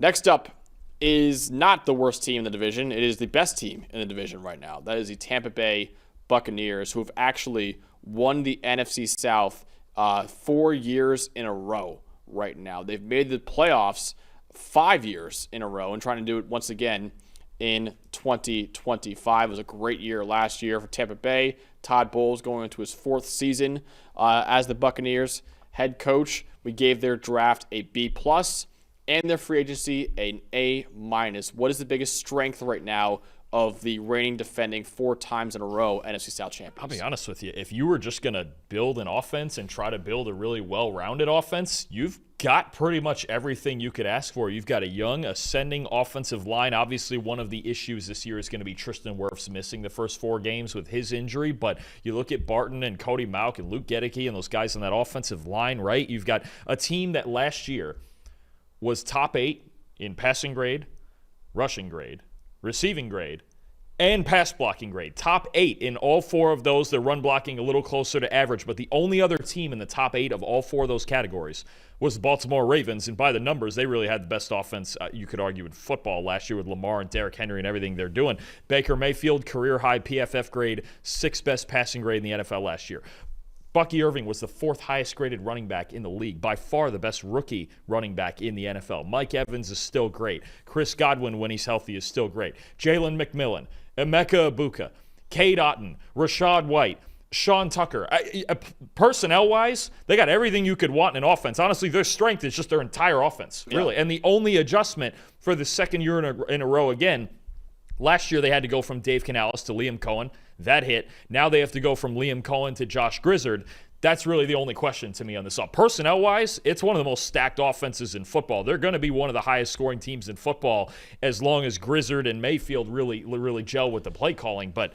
Next up is not the worst team in the division. It is the best team in the division right now. That is the Tampa Bay Buccaneers, who have actually won the NFC South 4 years in a row right now. They've made the playoffs 5 years in a row and trying to do it once again in 2025. It was a great year last year for Tampa Bay. Todd Bowles going into his 4th season as the Buccaneers head coach. We gave their draft a B+, and their free agency an A-. What is the biggest strength right now of the reigning defending 4 times in a row NFC South champions? I'll be honest with you. If you were just going to build an offense and try to build a really well-rounded offense, you've got pretty much everything you could ask for. You've got a young, ascending offensive line. Obviously, one of the issues this year is going to be Tristan Wirfs missing the first 4 games with his injury. But you look at Barton and Cody Mauch and Luke Gedeke and those guys on that offensive line, right? You've got a team that last year was top 8 in passing grade, rushing grade, receiving grade, and pass blocking grade. Top 8 in all 4 of those. They're run blocking a little closer to average, but the only other team in the top 8 of all 4 of those categories was the Baltimore Ravens, and by the numbers, they really had the best offense, you could argue, in football last year with Lamar and Derrick Henry and everything they're doing. Baker Mayfield, career-high PFF grade, 6th best passing grade in the NFL last year. Bucky Irving was the 4th highest graded running back in the league, by far the best rookie running back in the NFL. Mike Evans is still great. Chris Godwin, when he's healthy, is still great. Jalen McMillan, Emeka Ibuka, Cade Otton, Rashad White, Sean Tucker. Personnel-wise, they got everything you could want in an offense. Honestly, their strength is just their entire offense, really. And the only adjustment for the second year in a row again, last year they had to go from Dave Canales to Liam Cohen. That hit. Now they have to go from Liam Cohen to Josh Grizzard. That's really the only question to me on this. Personnel-wise, it's one of the most stacked offenses in football. They're going to be one of the highest scoring teams in football as long as Grizzard and Mayfield really gel with the play calling. But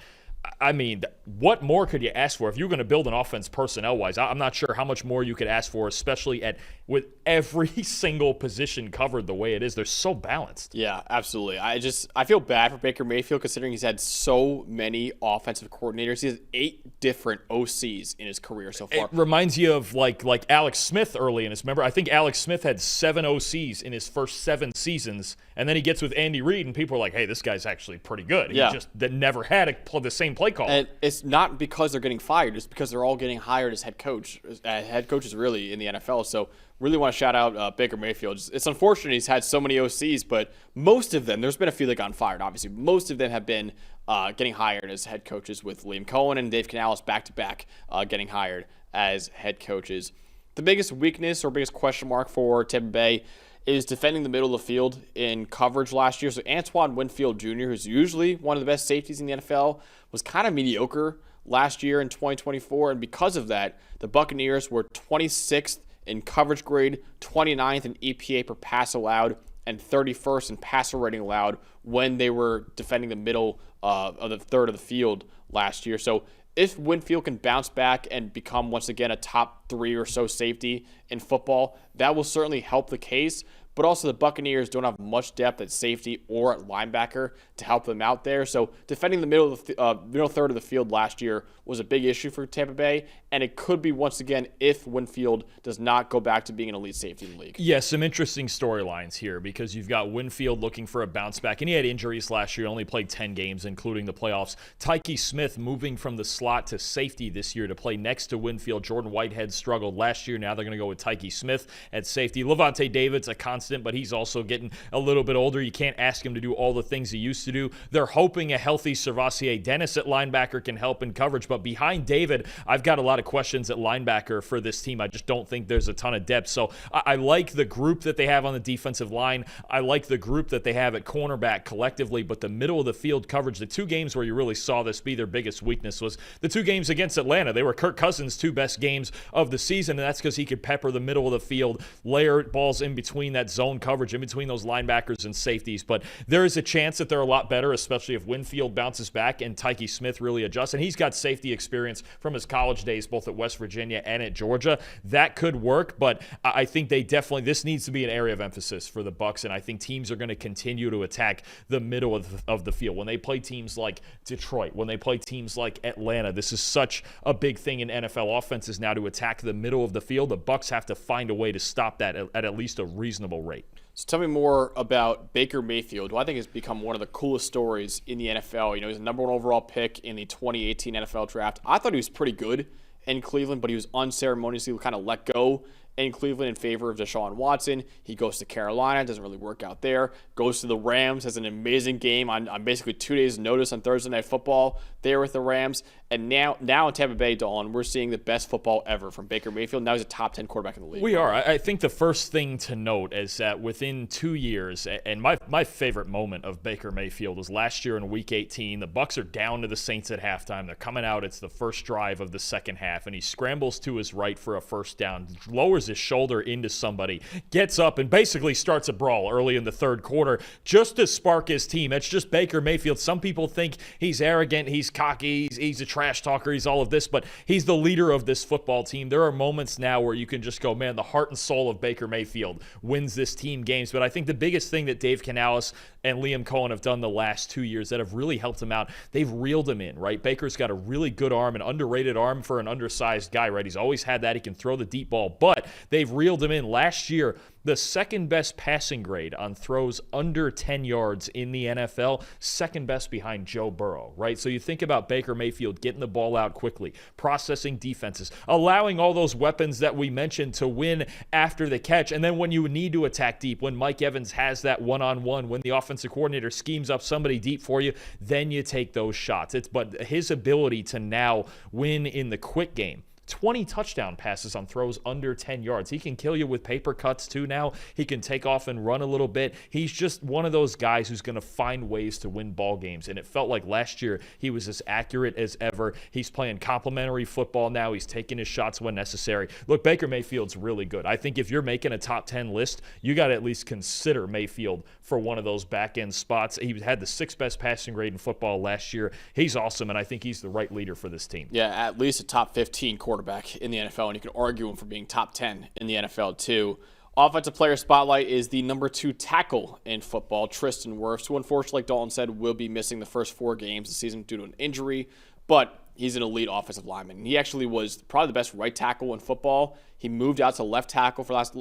I mean, what more could you ask for if you're going to build an offense personnel-wise? I'm not sure how much more you could ask for, especially with every single position covered the way it is. They're so balanced. Yeah, absolutely. I feel bad for Baker Mayfield considering he's had so many offensive coordinators. He has 8 different OCs in his career so far. It reminds you of like Alex Smith early in his. Remember, I think Alex Smith had 7 OCs in his first 7 seasons, and then he gets with Andy Reid, and people are like, "Hey, this guy's actually pretty good." He just never had the same play call. And it's not because they're getting fired; it's because they're all getting hired as head coaches really in the NFL. So really want to shout out Baker Mayfield. It's unfortunate he's had so many OCs, but most of them, there's been a few that got fired, obviously. Most of them have been getting hired as head coaches, with Liam Cohen and Dave Canales back-to-back getting hired as head coaches. The biggest weakness or biggest question mark for Tampa Bay is defending the middle of the field in coverage last year. So Antoine Winfield Jr., who's usually one of the best safeties in the NFL, was kind of mediocre last year in 2024. And because of that, the Buccaneers were 26th in coverage grade, 29th in EPA per pass allowed, and 31st in passer rating allowed when they were defending the middle of the third of the field last year. So if Winfield can bounce back and become once again a top 3 or so safety in football, that will certainly help the case. But also the Buccaneers don't have much depth at safety or at linebacker to help them out there. So defending the middle third of the field last year was a big issue for Tampa Bay, and it could be once again if Winfield does not go back to being an elite safety in the league. Yeah, some interesting storylines here because you've got Winfield looking for a bounce back, and he had injuries last year, only played 10 games, including the playoffs. Tyke Smith moving from the slot to safety this year to play next to Winfield. Jordan Whitehead struggled last year. Now they're going to go with Tyke Smith at safety. Levante David's a constant, but he's also getting a little bit older. You can't ask him to do all the things he used to do. They're hoping a healthy Servassier Dennis at linebacker can help in coverage, but behind David, I've got a lot of questions at linebacker for this team. I just don't think there's a ton of depth. So I like the group that they have on the defensive line. I like the group that they have at cornerback collectively, but the middle of the field coverage, the 2 games where you really saw this be their biggest weakness was the 2 games against Atlanta. They were Kirk Cousins' 2 best games of the season, and that's because he could pepper the middle of the field, layer balls in between that zone coverage, in between those linebackers and safeties. But there is a chance that they're a lot better, especially if Winfield bounces back and Tyke Smith really adjusts. And he's got safety experience from his college days, both at West Virginia and at Georgia. That could work, but I think this needs to be an area of emphasis for the Bucs, and I think teams are going to continue to attack the middle of the field. When they play teams like Detroit, when they play teams like Atlanta, this is such a big thing in NFL offenses now to attack the middle of the field. The Bucs have to find a way to stop that at least a reasonable rate. So tell me more about Baker Mayfield, who I think has become one of the coolest stories in the NFL. You know, he's the number 1 overall pick in the 2018 NFL draft. I thought he was pretty good in Cleveland, but he was unceremoniously kind of let go in Cleveland in favor of Deshaun Watson. He goes to Carolina, doesn't really work out there. Goes to the Rams, has an amazing game on basically 2 days' notice on Thursday Night Football there with the Rams. And now in Tampa Bay, Dalton, we're seeing the best football ever from Baker Mayfield. Now he's a top 10 quarterback in the league. We are. I think the first thing to note is that within 2 years, and my favorite moment of Baker Mayfield was last year in Week 18. The Bucs are down to the Saints at halftime. They're coming out. It's the first drive of the second half, and he scrambles to his right for a first down, lowers his shoulder into somebody, gets up, and basically starts a brawl early in the third quarter just to spark his team. It's just Baker Mayfield. Some people think he's arrogant, he's cocky, he's a trash talker, he's all of this, but he's the leader of this football team. There are moments now where you can just go, man, the heart and soul of Baker Mayfield wins this team games. But I think the biggest thing that Dave Canales and Liam Cohen have done the last 2 years that have really helped him out, they've reeled him in, right? Baker's got a really good arm, an underrated arm for an undersized guy, right? He's always had that. He can throw the deep ball, but they've reeled him in. Last year, the second best passing grade on throws under 10 yards in the NFL, second best behind Joe Burrow, right? So you think about Baker Mayfield getting the ball out quickly, processing defenses, allowing all those weapons that we mentioned to win after the catch. And then when you need to attack deep, when Mike Evans has that one-on-one, when the offensive coordinator schemes up somebody deep for you, then you take those shots. But his ability to now win in the quick game, 20 touchdown passes on throws under 10 yards. He can kill you with paper cuts too now. He can take off and run a little bit. He's just one of those guys who's going to find ways to win ball games. And it felt like last year he was as accurate as ever. He's playing complimentary football now. He's taking his shots when necessary. Look, Baker Mayfield's really good. I think if you're making a top 10 list, you got to at least consider Mayfield for one of those back-end spots. He had the 6th best passing grade in football last year. He's awesome, and I think he's the right leader for this team. Yeah, at least a top 15 quarterback in the NFL, and you can argue him for being top 10 in the NFL too. Offensive player spotlight is the number 2 tackle in football, Tristan Wirfs, who unfortunately, like Dalton said, will be missing the first 4 games of the season due to an injury, but he's an elite offensive lineman. He actually was probably the best right tackle in football. He moved out to left tackle for the last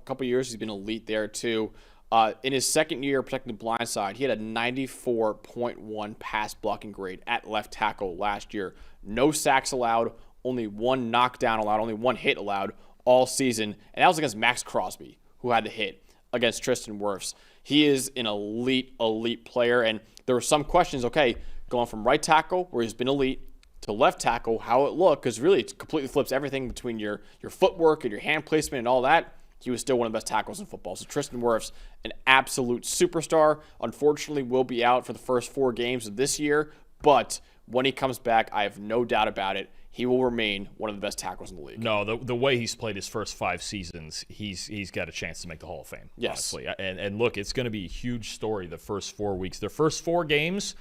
couple years. He's been elite there too. In his second year protecting the blind side, he had a 94.1 pass blocking grade at left tackle last year. No sacks allowed, only 1 knockdown allowed, only 1 hit allowed all season. And that was against Max Crosby, who had the hit against Tristan Wirfs. He is an elite player. And there were some questions, okay, going from right tackle, where he's been elite, to left tackle, how it looked, because really it completely flips everything between your footwork and your hand placement and all that. He was still one of the best tackles in football. So Tristan Wirfs, an absolute superstar. Unfortunately, will be out for the first 4 games of this year. But when he comes back, I have no doubt about it, he will remain one of the best tackles in the league. No, the way he's played his first 5 seasons, he's got a chance to make the Hall of Fame. Yes. Honestly. And look, it's going to be a huge story the first 4 weeks. Their first 4 games,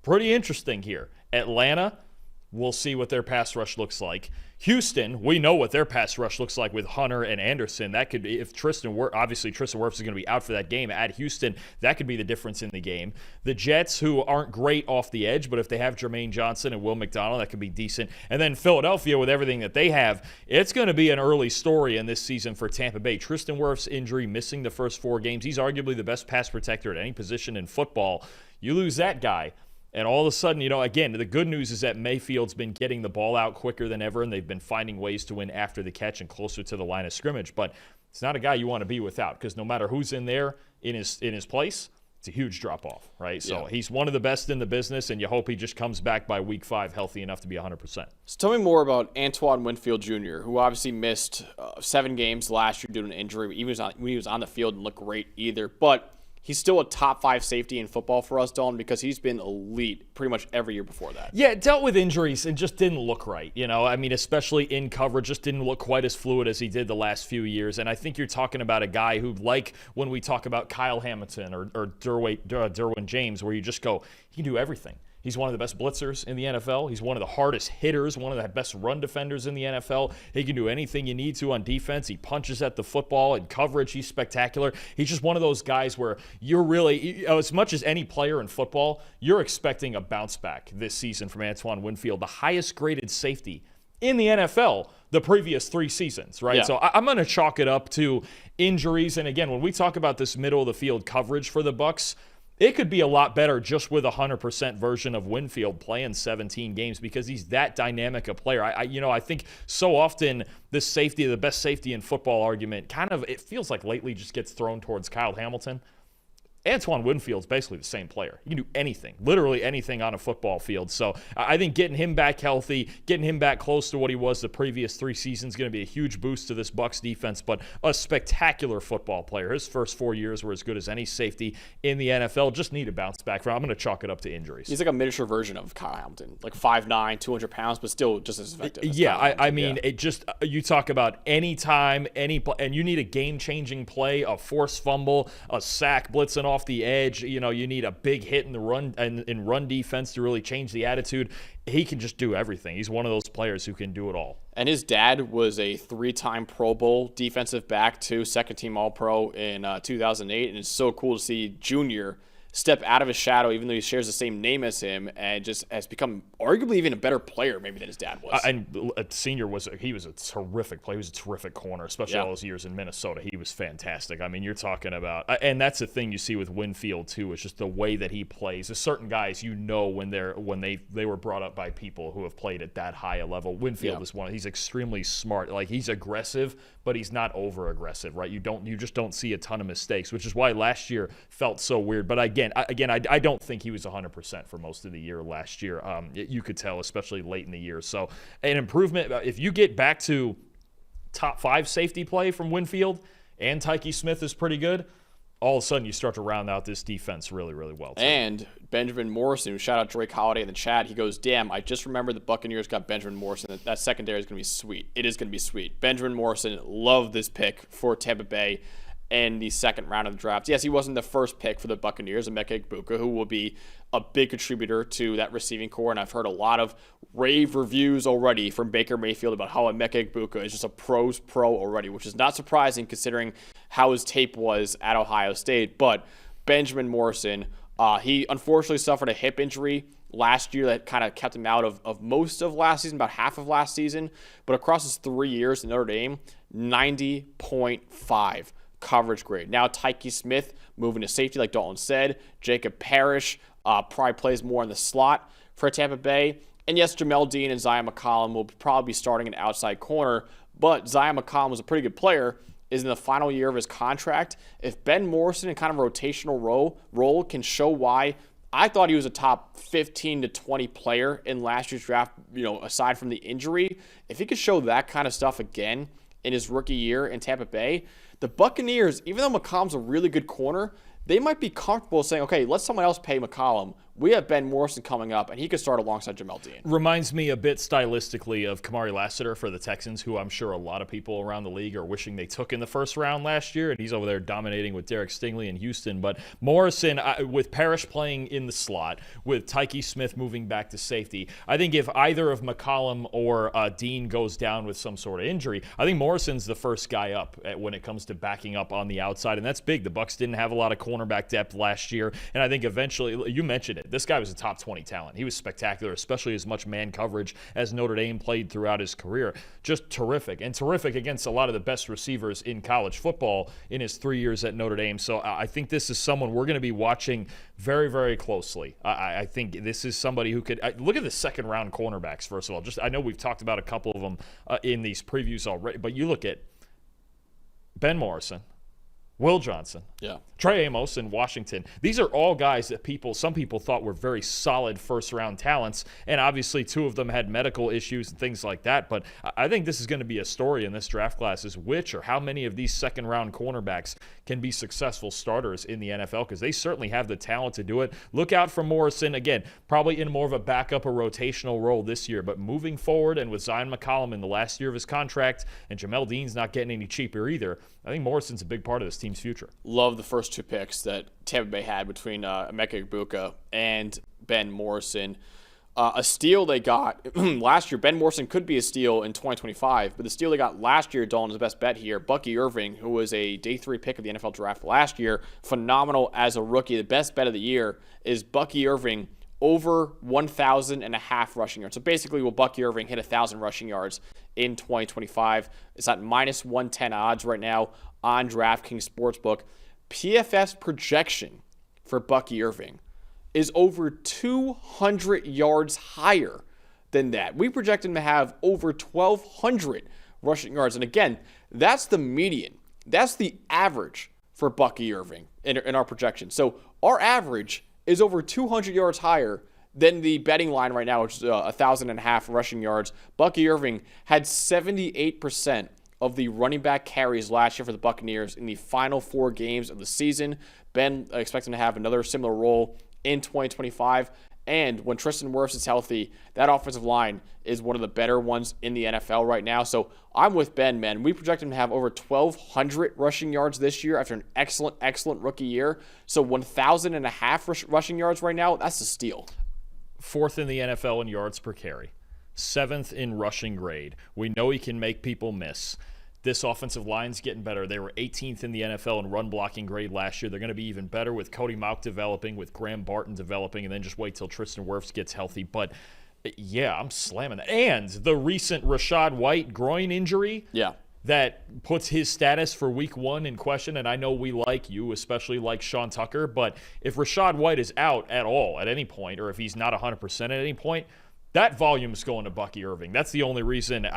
pretty interesting here. Atlanta, we'll see what their pass rush looks like. Houston, we know what their pass rush looks like with Hunter and Anderson. That could be, if Tristan Wirfs is going to be out for that game at Houston, that could be the difference in the game. The Jets, who aren't great off the edge, but if they have Jermaine Johnson and Will McDonald, that could be decent. And then Philadelphia, with everything that they have, it's going to be an early story in this season for Tampa Bay. Tristan Wirfs' injury, missing the first 4 games. He's arguably the best pass protector at any position in football. You lose that guy, and all of a sudden, again, the good news is that Mayfield's been getting the ball out quicker than ever, and they've been finding ways to win after the catch and closer to the line of scrimmage. But it's not a guy you want to be without, because no matter who's in there in his place, it's a huge drop-off, right? So he's one of the best in the business, and you hope he just comes back by week 5 healthy enough to be 100%. So tell me more about Antoine Winfield Jr., who obviously missed 7 games last year due to an injury. Even when he was on the field, didn't look great either. But he's still a top 5 safety in football for us, Dalton, because he's been elite pretty much every year before that. Yeah, dealt with injuries and just didn't look right. Especially in coverage, just didn't look quite as fluid as he did the last few years. And I think you're talking about a guy who, like when we talk about Kyle Hamilton or Derwin James, where you just go, he can do everything. He's one of the best blitzers in the NFL. He's one of the hardest hitters, one of the best run defenders in the NFL. He can do anything you need to on defense. He punches at the football. In coverage, he's spectacular. He's just one of those guys where you're really, as much as any player in football, you're expecting a bounce back this season from Antoine Winfield, the highest graded safety in the NFL the previous 3 seasons, right? Yeah. So I'm going to chalk it up to injuries. And again, when we talk about this middle of the field coverage for the Bucs, it could be a lot better just with a 100% version of Winfield playing 17 games because he's that dynamic a player. I think so often this safety, the best safety in football argument, kind of, it feels like lately just gets thrown towards Kyle Hamilton. Antoine Winfield's basically the same player. You can do anything, literally anything on a football field. So I think getting him back healthy, getting him back close to what he was the previous 3 seasons is going to be a huge boost to this Bucs defense, but a spectacular football player. His first 4 years were as good as any safety in the NFL. Just need to bounce back from. I'm going to chalk it up to injuries. He's like a miniature version of Kyle Hamilton, like 5'9", 200 pounds, but still just as effective. Yeah, I mean, it just, you talk about any time, and you need a game-changing play, a forced fumble, a sack blitzing off the edge. You need a big hit in the run and in run defense to really change the attitude. He can just do everything. He's one of those players who can do it all. And his dad was a 3-time Pro Bowl defensive back too, second-team All-Pro in 2008, and it's so cool to see Junior step out of his shadow, even though he shares the same name as him, and just has become arguably even a better player maybe than his dad was. And Senior was a terrific player. He was a terrific corner, especially all those years in Minnesota. He was fantastic. I mean, you're talking about, and that's the thing you see with Winfield too, is just the way that he plays. There's certain guys when they were brought up by people who have played at that high a level. Winfield is one. He's extremely smart. Like, he's aggressive, but he's not over aggressive, right? You just don't see a ton of mistakes, which is why last year felt so weird. But again, I don't think he was 100% for most of the year last year. You could tell, especially late in the year. So an improvement, if you get back to top 5 safety play from Winfield and Tyke Smith is pretty good, all of a sudden you start to round out this defense really, really well. And Benjamin Morrison, shout out Drake Holiday in the chat. He goes, damn, I just remembered the Buccaneers got Benjamin Morrison. That secondary is going to be sweet. It is going to be sweet. Benjamin Morrison, love this pick for Tampa Bay in the second round of the draft. Yes, he wasn't the first pick for the Buccaneers, Emeka Egbuka, who will be a big contributor to that receiving core. And I've heard a lot of rave reviews already from Baker Mayfield about how Emeka Egbuka is just a pro's pro already, which is not surprising considering how his tape was at Ohio State. But Benjamin Morrison, he unfortunately suffered a hip injury last year that kind of kept him out of most of last season, about half of last season. But across his 3 years in Notre Dame, 90.5 coverage grade. Now Tyke Smith moving to safety, like Dalton said. Jacob Parrish probably plays more in the slot for Tampa Bay. And yes, Jamel Dean and Zion McCollum will probably be starting an outside corner, but Zion McCollum was a pretty good player, is in the final year of his contract. If Ben Morrison in kind of a rotational role can show why I thought he was a top 15 to 20 player in last year's draft, aside from the injury, if he could show that kind of stuff again in his rookie year in Tampa Bay, the Buccaneers, even though McCollum's a really good corner, they might be comfortable saying, okay, let someone else pay McCollum. We have Ben Morrison coming up, and he could start alongside Jamel Dean. Reminds me a bit stylistically of Kamari Lassiter for the Texans, who I'm sure a lot of people around the league are wishing they took in the first round last year, and he's over there dominating with Derek Stingley in Houston. But Morrison, with Parrish playing in the slot, with Tyke Smith moving back to safety, I think if either of McCollum or Dean goes down with some sort of injury, I think Morrison's the first guy up when it comes to backing up on the outside, and that's big. The Bucs didn't have a lot of cornerback depth last year, and I think eventually, you mentioned it, this guy was a top 20 talent. He was spectacular, especially as much man coverage as Notre Dame played throughout his career. Just terrific, and terrific against a lot of the best receivers in college football in his 3 years at Notre Dame. So I think this is someone we're going to be watching very, very closely. I think this is somebody who could look at the second round cornerbacks, first of all. I know we've talked about a couple of them in these previews already, but you look at Ben Morrison, Will Johnson, Trey Amos in Washington. These are all guys that some people thought were very solid first-round talents, and obviously 2 of them had medical issues and things like that. But I think this is going to be a story in this draft class, is which or how many of these second-round cornerbacks can be successful starters in the NFL, because they certainly have the talent to do it. Look out for Morrison, again, probably in more of a backup or rotational role this year, but moving forward, and with Zion McCollum in the last year of his contract, and Jamel Dean's not getting any cheaper either, I think Morrison's a big part of this team's future. Love the first 2 picks that Tampa Bay had between Emeka Egbuka and Ben Morrison. A steal they got last year. Ben Morrison could be a steal in 2025, but the steal they got last year, Dalton, is the best bet here. Bucky Irving, who was a day 3 pick of the NFL draft last year, phenomenal as a rookie. The best bet of the year is Bucky Irving over 1,000.5 rushing yards. So basically, will Bucky Irving hit 1,000 rushing yards in 2025? It's at minus 110 odds right now on DraftKings Sportsbook. PFF's projection for Bucky Irving is over 200 yards higher than that. We project him to have over 1,200 rushing yards. And again, that's the median. That's the average for Bucky Irving in our projection. So our average is over 200 yards higher than the betting line right now, which is 1,000.5 rushing yards. Bucky Irving had 78% of the running back carries last year for the Buccaneers in the final 4 games of the season. Ben expects him to have another similar role in 2025. And when Tristan Wirfs is healthy, that offensive line is one of the better ones in the NFL right now. So I'm with Ben, man. We project him to have over 1,200 rushing yards this year after an excellent rookie year. So 1,000.5 rushing yards right now, that's a steal. 4th in the NFL in yards per carry. 7th in rushing grade. We know he can make people miss. This offensive line's getting better. They were 18th in the NFL in run blocking grade last year. They're going to be even better with Cody Mauch developing, with Graham Barton developing, and then just wait till Tristan Wirfs gets healthy. But, yeah, I'm slamming that. And the recent Rachaad White groin injury that puts his status for week 1 in question. And I know we like you, especially like Sean Tucker. But if Rachaad White is out at all at any point, or if he's not 100% at any point, that volume is going to Bucky Irving. That's the only reason,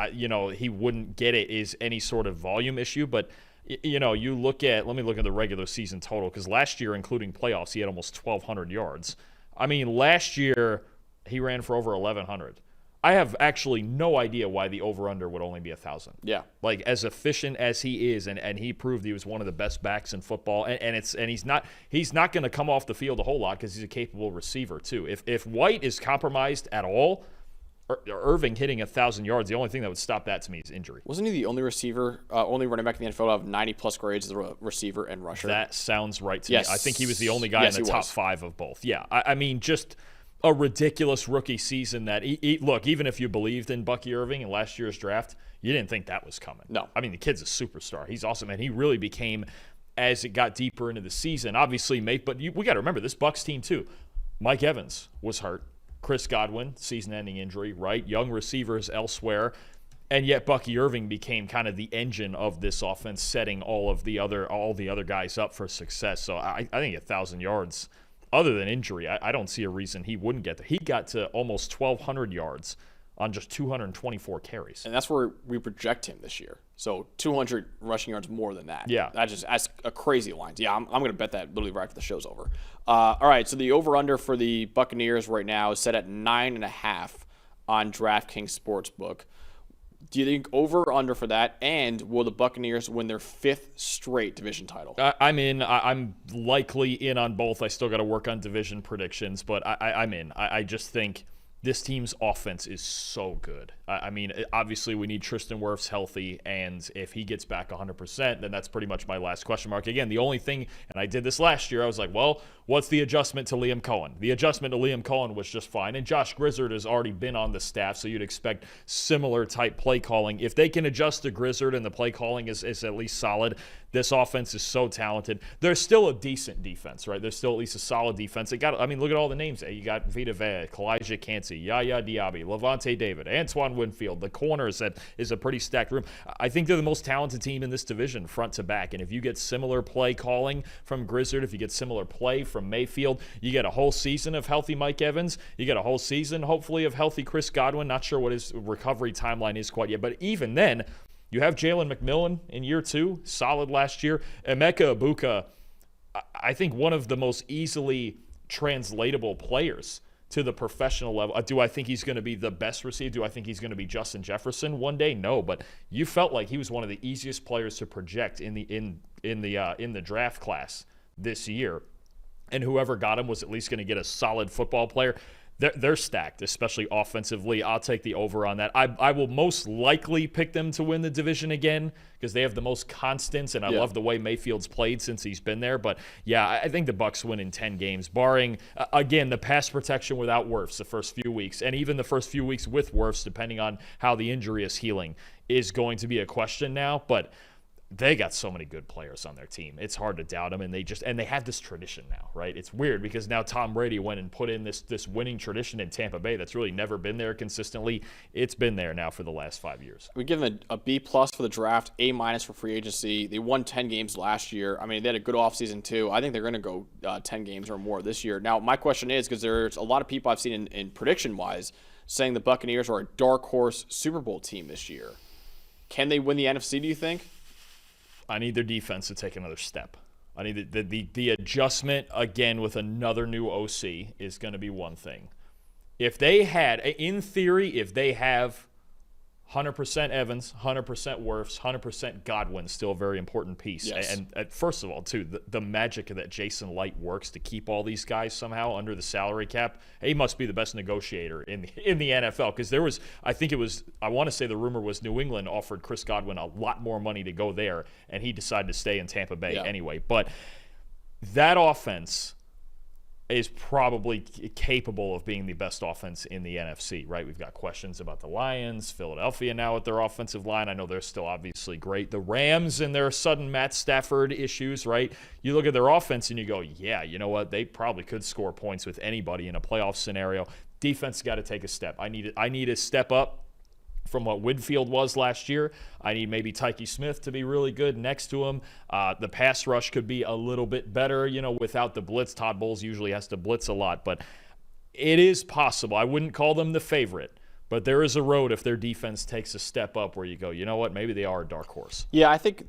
he wouldn't get it is any sort of volume issue. But, let me look at the regular season total, because last year, including playoffs, he had almost 1,200 yards. I mean, last year, he ran for over 1,100. I have actually no idea why the over-under would only be 1,000. Yeah. Like, as efficient as he is, and he proved he was one of the best backs in football, and he's not going to come off the field a whole lot because he's a capable receiver too. If White is compromised at all, Irving hitting 1,000 yards, the only thing that would stop that to me is injury. Wasn't he the only only running back in the NFL to have 90-plus grades as a receiver and rusher? That sounds right to me. I think he was the only guy in the top 5 of both. Yeah, I mean, just a ridiculous rookie season that, look, even if you believed in Bucky Irving in last year's draft, you didn't think that was coming. No. I mean, the kid's a superstar. He's awesome, and he really became, as it got deeper into the season, obviously, but we got to remember, this Bucs team, too. Mike Evans was hurt. Chris Godwin, season-ending injury, right? Young receivers elsewhere. And yet Bucky Irving became kind of the engine of this offense, setting all the other guys up for success. So I think 1,000 yards, other than injury, I don't see a reason he wouldn't get there. He got to almost 1,200 yards on just 224 carries. And that's where we project him this year. So 200 rushing yards more than that. Yeah. That's a crazy line. Yeah, I'm going to bet that literally right after the show's over. All right, so the over-under for the Buccaneers right now is set at 9.5 on DraftKings Sportsbook. Do you think over or under for that? And will the Buccaneers win their 5th straight division title? I'm in. I'm likely in on both. I still got to work on division predictions, but I'm in. I just think this team's offense is so good. I mean, obviously we need Tristan Wirfs healthy, and if he gets back 100%, then that's pretty much my last question mark. Again, the only thing, and I did this last year, I was like, well, what's the adjustment to Liam Cohen? The adjustment to Liam Cohen was just fine, and Josh Grizzard has already been on the staff, so you'd expect similar type play calling. If they can adjust to Grizzard and the play calling is at least solid, this offense is so talented. There's still a decent defense, right? There's still at least a solid defense. Look at all the names. You got Vita Vea, Kalijah Cansey, Yaya Diaby, Levante David, Antoine Winfield. The corners, that is a pretty stacked room. I think they're the most talented team in this division, front to back. And if you get similar play calling from Grizzard, if you get similar play from Mayfield, you get a whole season of healthy Mike Evans. You get a whole season, hopefully, of healthy Chris Godwin. Not sure what his recovery timeline is quite yet. But even then, you have Jalen McMillan in year 2, solid last year. Emeka Egbuka, I think one of the most easily translatable players to the professional level. Do I think he's going to be the best receiver? Do I think he's going to be Justin Jefferson one day? No, but you felt like he was one of the easiest players to project in the draft class this year. And whoever got him was at least going to get a solid football player. They're stacked, especially offensively. I'll take the over on that. I will most likely pick them to win the division again because they have the most constants, and I love the way Mayfield's played since he's been there. But, yeah, I think the Bucs win in 10 games, barring, again, the pass protection without Wirfs the first few weeks, and even the first few weeks with Wirfs, depending on how the injury is healing, is going to be a question now. But they got so many good players on their team. It's hard to doubt them, and they have this tradition now, right? It's weird because now Tom Brady went and put in this winning tradition in Tampa Bay that's really never been there consistently. It's been there now for the last 5 years. We give them a B+ for the draft, A- for free agency. They won 10 games last year. I mean, they had a good offseason too. I think they're going to go 10 games or more this year. Now, my question is, because there's a lot of people I've seen in prediction-wise saying the Buccaneers are a dark horse Super Bowl team this year. Can they win the NFC, do you think? I need their defense to take another step. I need the adjustment, again, with another new OC is going to be one thing. If they had, in theory, if they have 100% Evans, 100% Wirfs, 100% Godwin, still a very important piece. Yes. And first of all, too, the magic of that Jason Light works to keep all these guys somehow under the salary cap. He must be the best negotiator in the NFL, because there was, I want to say the rumor was New England offered Chris Godwin a lot more money to go there, and he decided to stay in Tampa Bay anyway. But that offense is probably capable of being the best offense in the NFC, right? We've got questions about the Lions, Philadelphia now with their offensive line. I know they're still obviously great. The Rams and their sudden Matt Stafford issues, right? You look at their offense and you go, yeah, you know what? They probably could score points with anybody in a playoff scenario. Defense got to take a step. I need a step up from what Winfield was last year. I need maybe Tyke Smith to be really good next to him. The pass rush could be a little bit better, without the blitz. Todd Bowles usually has to blitz a lot, but it is possible. I wouldn't call them the favorite, but there is a road if their defense takes a step up where you go, you know what, maybe they are a dark horse. Yeah, I think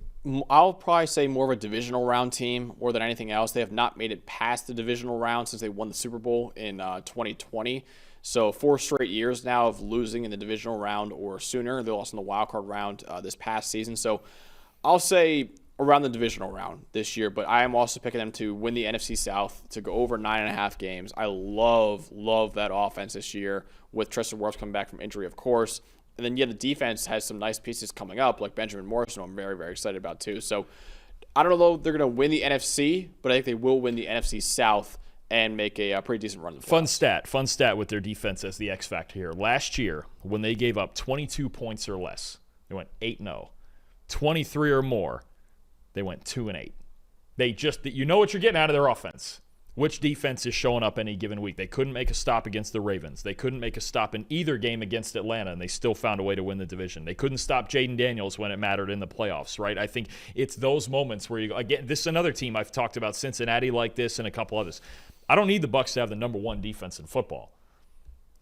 I'll probably say more of a divisional round team more than anything else. They have not made it past the divisional round since they won the Super Bowl in 2020. So 4 straight years now of losing in the divisional round or sooner. They lost in the wild card round this past season. So I'll say around the divisional round this year, but I am also picking them to win the NFC South, to go over 9.5 games. I love that offense this year with Tristan Wirfs coming back from injury, of course. And then, the defense has some nice pieces coming up, like Ben Morrison, I'm very, very excited about too. So I don't know if they're going to win the NFC, but I think they will win the NFC South and make a pretty decent run. Fun stat with their defense as the X factor here. Last year, when they gave up 22 points or less, they went 8-0. 23 or more, they went 2-8. They just, you know what you're getting out of their offense. Which defense is showing up any given week? They couldn't make a stop against the Ravens. They couldn't make a stop in either game against Atlanta, and they still found a way to win the division. They couldn't stop Jaden Daniels when it mattered in the playoffs, right? I think it's those moments where you go, again, this is another team I've talked about, Cincinnati like this and a couple others. I don't need the Bucs to have the number 1 defense in football.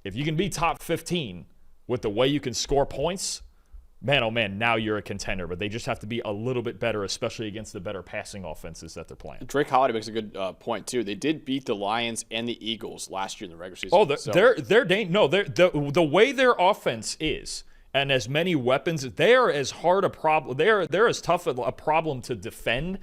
If you can be top 15 with the way you can score points, man, oh man, now you're a contender. But they just have to be a little bit better, especially against the better passing offenses that they're playing. Drake Holiday makes a good point too. They did beat the Lions and the Eagles last year in the regular season. Oh, the way their offense is, and as many weapons, they are as hard a problem. They're as tough a problem to defend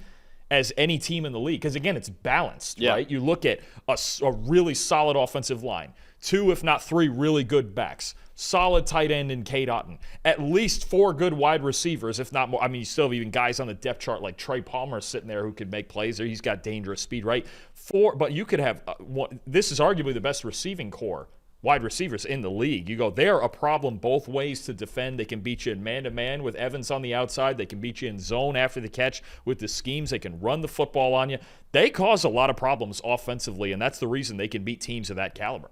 as any team in the league, because again, it's balanced, right? You look at a really solid offensive line, 2 if not 3 really good backs, solid tight end in Cade Otton, at least 4 good wide receivers, if not more. I mean, you still have even guys on the depth chart like Trey Palmer sitting there who could make plays, or he's got dangerous speed, right? But you could have this is arguably the best receiving core, wide receivers in the league. You go, they're a problem both ways to defend. They can beat you in man-to-man with Evans on the outside. They can beat you in zone after the catch with the schemes. They can run the football on you. They cause a lot of problems offensively, and that's the reason they can beat teams of that caliber.